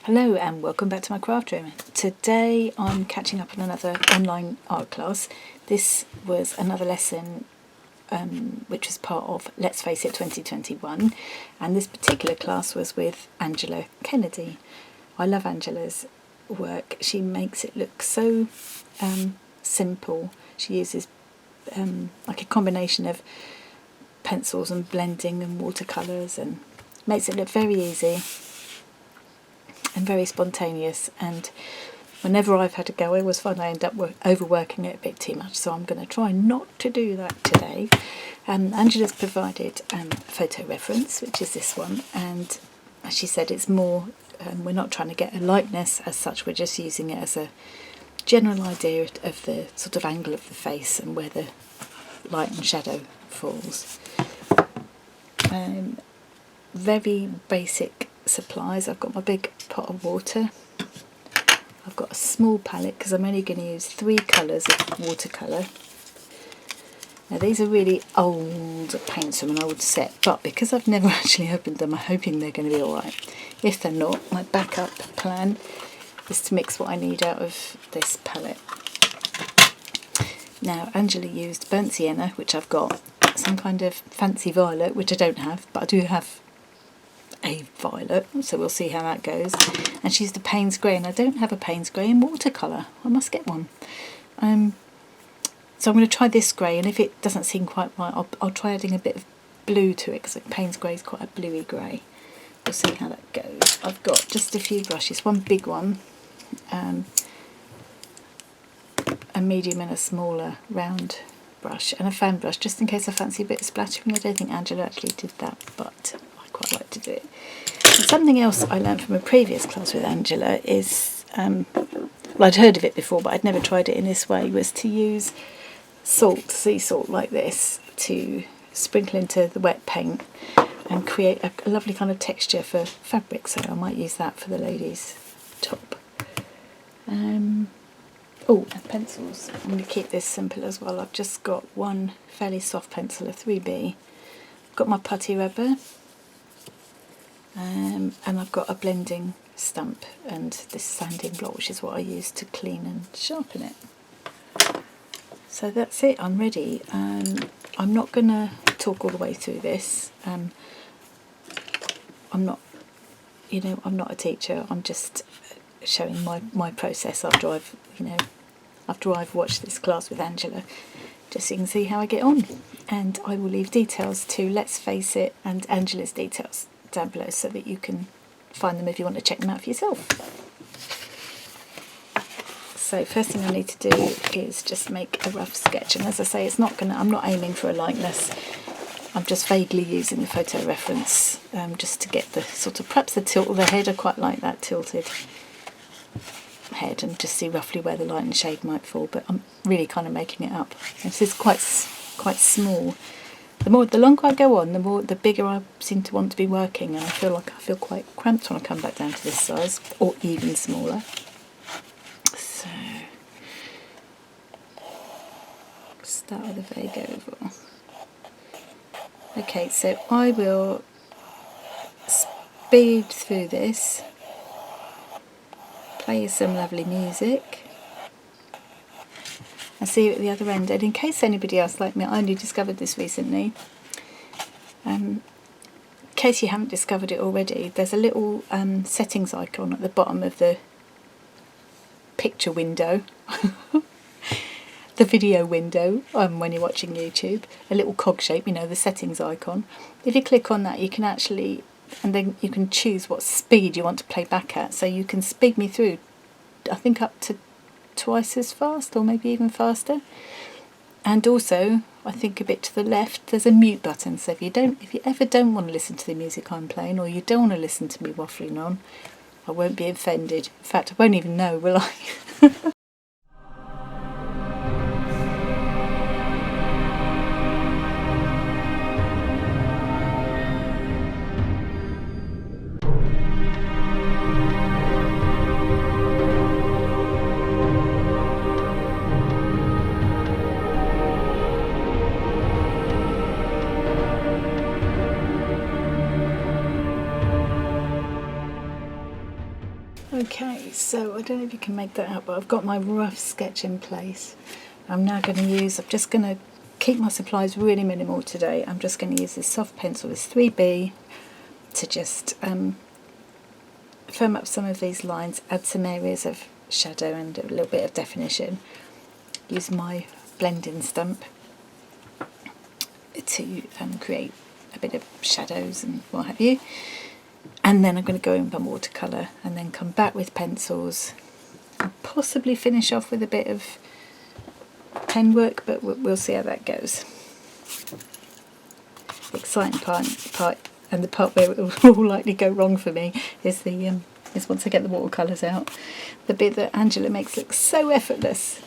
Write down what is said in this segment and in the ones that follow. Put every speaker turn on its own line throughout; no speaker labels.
Hello and welcome back to my craft room. Today I'm catching up on another online art class. This was another lesson which was part of Let's Face It 2021, and this particular class was with Angela Kennedy. I love Angela's work. She makes it look so simple. She uses like a combination of pencils and blending and watercolours, and makes it look very easy and very spontaneous. And whenever I've had a go, I always find I end up overworking it a bit too much, so I'm going to try not to do that today. Angela's provided a photo reference, which is this one, and as she said, it's more, we're not trying to get a likeness as such, we're just using it as a general idea of the sort of angle of the face and where the light and shadow falls. Very basic supplies. I've got my big pot of water. I've got a small palette because I'm only going to use 3 colours of watercolour. Now these are really old paints from an old set, but because I've never actually opened them, I'm hoping they're going to be alright. If they're not, my backup plan is to mix what I need out of this palette. Now Angela used burnt sienna, which I've got, some kind of fancy violet, which I don't have, but I do have a violet, so we'll see how that goes. And she's the Payne's Grey, and I don't have a Payne's Grey in watercolour. I must get one. So I'm going to try this grey, and if it doesn't seem quite right, I'll try adding a bit of blue to it, because Payne's Grey is quite a bluey grey. We'll see how that goes. I've got just a few brushes, one big one, a medium and a smaller round brush, and a fan brush, just in case I fancy a bit of splattering. I don't think Angela actually did that, but I quite like to do it. And something else I learned from a previous class with Angela is, well, I'd heard of it before, but I'd never tried it in this way, was to use salt, sea salt like this, to sprinkle into the wet paint and create a lovely kind of texture for fabric. So I might use that for the lady's top. Oh, and pencils. I'm going to keep this simple as well. I've just got one fairly soft pencil, a 3B. I've got my putty rubber, and I've got a blending stump and this sanding block, which is what I use to clean and sharpen it. So that's it, I'm ready. I'm not going to talk all the way through this. I'm not a teacher. I'm just showing my process after I've watched this class with Angela, just so you can see how I get on. And I will leave details to Let's Face It and Angela's details down below, so that you can find them if you want to check them out for yourself. So first thing I need to do is just make a rough sketch, and as I say, I'm not aiming for a likeness. I'm just vaguely using the photo reference, just to get the sort of, perhaps the tilt of the head. I quite like that tilted head, and just see roughly where the light and shade might fall, but I'm really kind of making it up. This is quite small. The longer I go on, the bigger I seem to want to be working, and I feel quite cramped when I come back down to this size, or even smaller. So start with a vague oval. Okay, so I will speed through this, play you some lovely music, and see you at the other end. And in case anybody else like me, I only discovered this recently, in case you haven't discovered it already, there's a little settings icon at the bottom of the picture window, the video window, when you're watching YouTube, a little cog shape, the settings icon. If you click on that, you can actually, and then you can choose what speed you want to play back at. So you can speed me through, I think up to twice as fast, or maybe even faster. And also, I think a bit to the left, there's a mute button. So if you ever don't want to listen to the music I'm playing, or you don't want to listen to me waffling on, I won't be offended. In fact, I won't even know, will I? Okay, so I don't know if you can make that out, but I've got my rough sketch in place. I'm just going to keep my supplies really minimal today. I'm just going to use this soft pencil, this 3B, to just firm up some of these lines, add some areas of shadow and a little bit of definition. Use my blending stump to create a bit of shadows and what have you. And then I'm going to go in by watercolour and then come back with pencils and possibly finish off with a bit of pen work, but we'll see how that goes. The exciting part and the part where it will likely go wrong for me is is once I get the watercolours out. The bit that Angela makes look so effortless,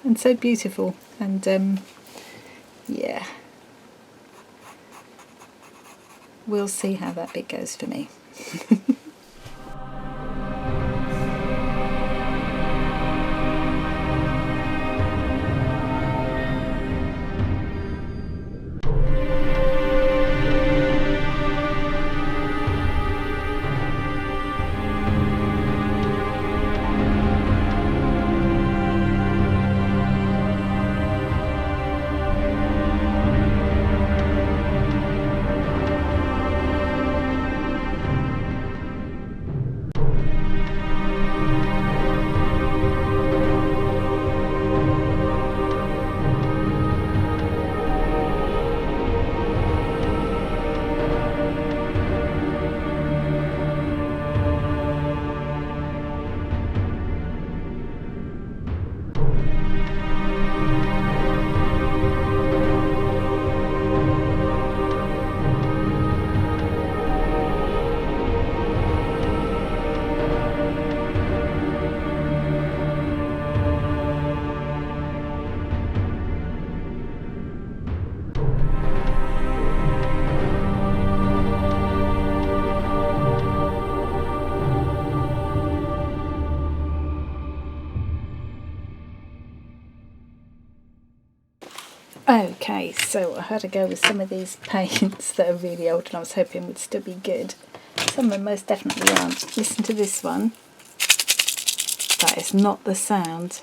and so beautiful, and yeah. We'll see how that bit goes for me. Okay, so I had to go with some of these paints that are really old and I was hoping would still be good. Some of them most definitely aren't. Listen to this one. That is not the sound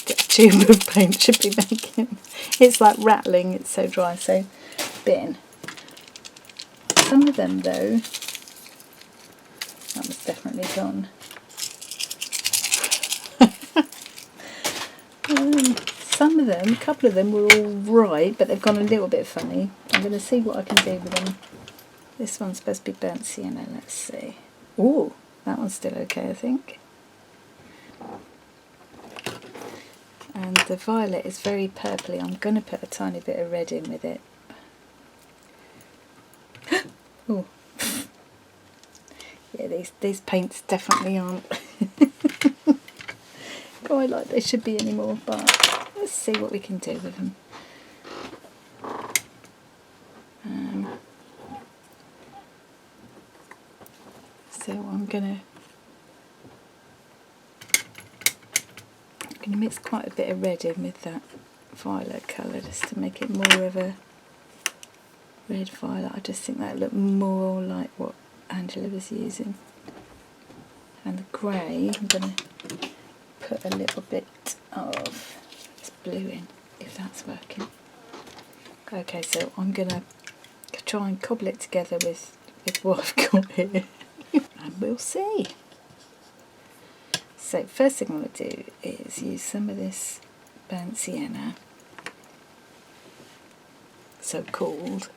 that a tube of paint should be making. It's like rattling, it's so dry, so bin. Some of them though, that was definitely gone. Some of them, a couple of them were all right, but they've gone a little bit funny. I'm going to see what I can do with them. This one's supposed to be burnt sienna, let's see. Ooh, that one's still okay, I think. And the violet is very purpley. I'm going to put a tiny bit of red in with it. Ooh. Yeah, these paints definitely aren't quite like they should be anymore, but let's see what we can do with them. So I'm gonna mix quite a bit of red in with that violet colour just to make it more of a red violet. I just think that looked more like what Angela was using. And the grey, I'm gonna put a little bit of this blue in, if that's working. Okay, so I'm gonna try and cobble it together with what I've got here, and we'll see. So first thing I'm going to do is use some of this burnt sienna, so called,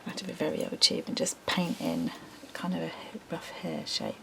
out of a very old tube, and just paint in kind of a rough hair shape.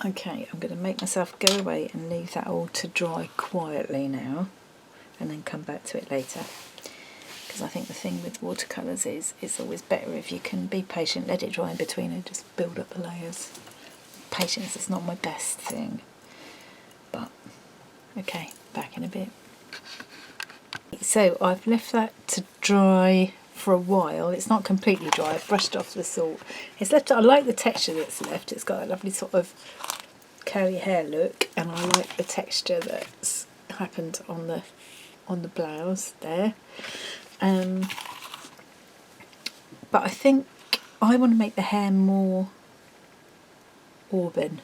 Okay, I'm going to make myself go away and leave that all to dry quietly now, and then come back to it later. Because I think the thing with watercolours is it's always better if you can be patient, let it dry in between and just build up the layers. Patience is not my best thing, but okay, back in a bit. So I've left that to dry for a while. It's not completely dry. I've brushed off the salt. It's left. I like the texture that's left. It's got a lovely sort of curly hair look, and I like the texture that's happened on the blouse there. But I think I want to make the hair more auburn.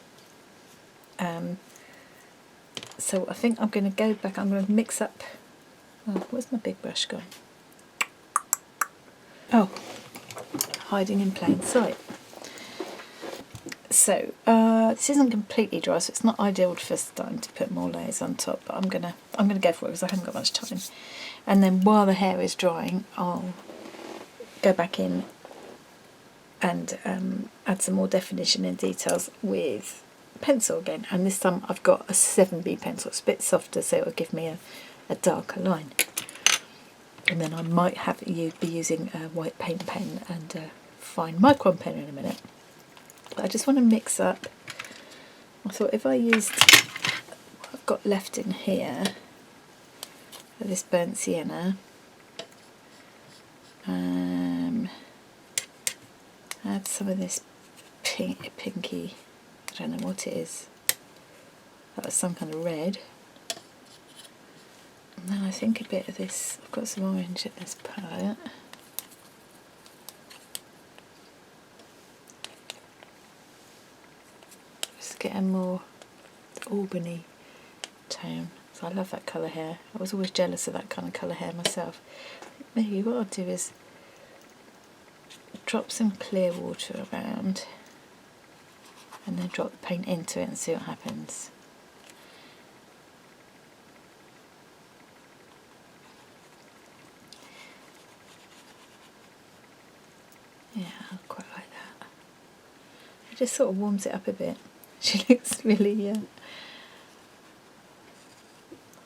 So I think I'm going to go back. I'm going to mix up. Oh, where's my big brush gone? Oh, hiding in plain sight. So this isn't completely dry, so it's not ideal for starting to put more layers on top. But I'm gonna go for it because I haven't got much time. And then while the hair is drying, I'll go back in and add some more definition and details with pencil again. And this time I've got a 7B pencil. It's a bit softer, so it'll give me a darker line. And then I might be using a white paint pen and a fine micron pen in a minute. But I just want to mix up. I thought if I used what I've got left in here, this burnt sienna, add some of this pinky, I don't know what it is, that was some kind of red. And then I think a bit of this, I've got some orange in this palette. Just get a more auburney tone. So I love that colour hair. I was always jealous of that kind of colour hair myself. Maybe what I'll do is drop some clear water around and then drop the paint into it and see what happens. Yeah, I quite like that. It just sort of warms it up a bit. She looks really,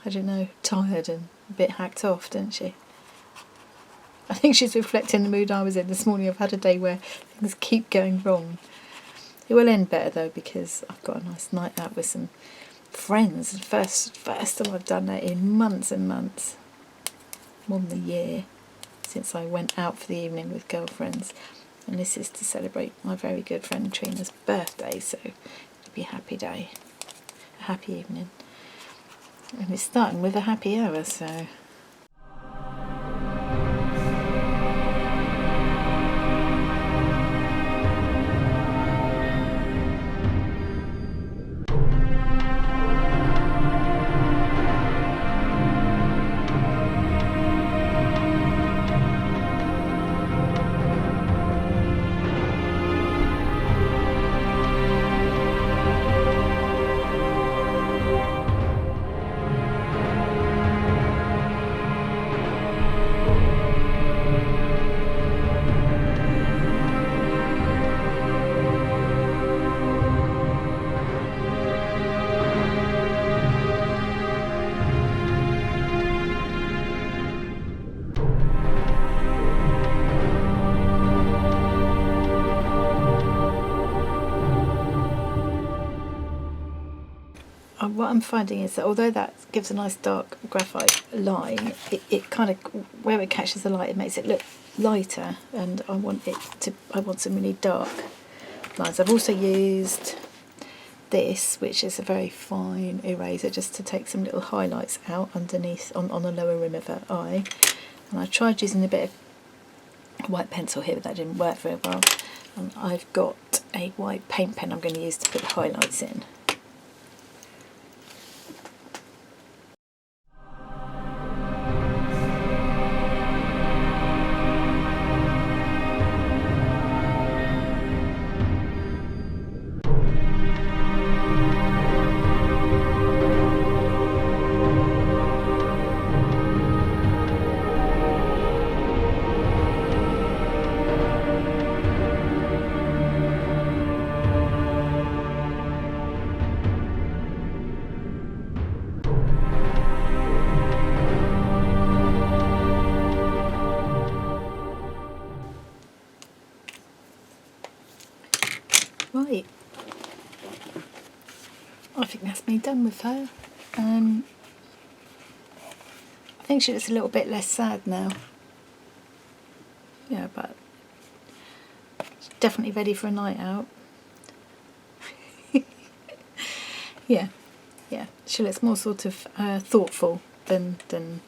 I don't know, tired and a bit hacked off, doesn't she? I think she's reflecting the mood I was in this morning. I've had a day where things keep going wrong. It will end better though, because I've got a nice night out with some friends. First time I've done that in months and months, more than a year, since I went out for the evening with girlfriends. And this is to celebrate my very good friend Trina's birthday, so it'll be a happy day, a happy evening. And it's starting with a happy hour, so... What I'm finding is that although that gives a nice dark graphite line, it kind of, where it catches the light, it makes it look lighter, and I want some really dark lines. I've also used this, which is a very fine eraser, just to take some little highlights out underneath on the lower rim of her eye. And I tried using a bit of white pencil here, but that didn't work very well. And I've got a white paint pen I'm going to use to put the highlights in. think that's me done with her. I think she looks a little bit less sad now. Yeah, but she's definitely ready for a night out. Yeah, she looks more sort of thoughtful than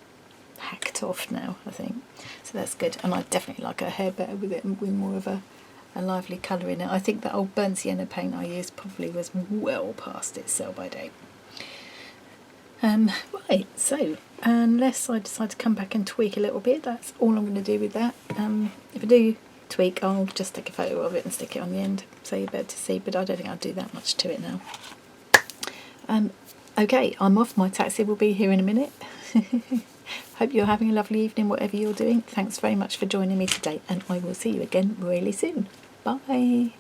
hacked off now, I think. So that's good. And I definitely like her hair better with it and with more of a lively colour in it. I think that old burnt sienna paint I used probably was well past its sell-by date. Right, so unless I decide to come back and tweak a little bit, that's all I'm going to do with that. If I do tweak, I'll just take a photo of it and stick it on the end so you're better to see, but I don't think I'll do that much to it now. Okay, I'm off. My taxi will be here in a minute. Hope you're having a lovely evening, whatever you're doing. Thanks very much for joining me today, and I will see you again really soon. Bye.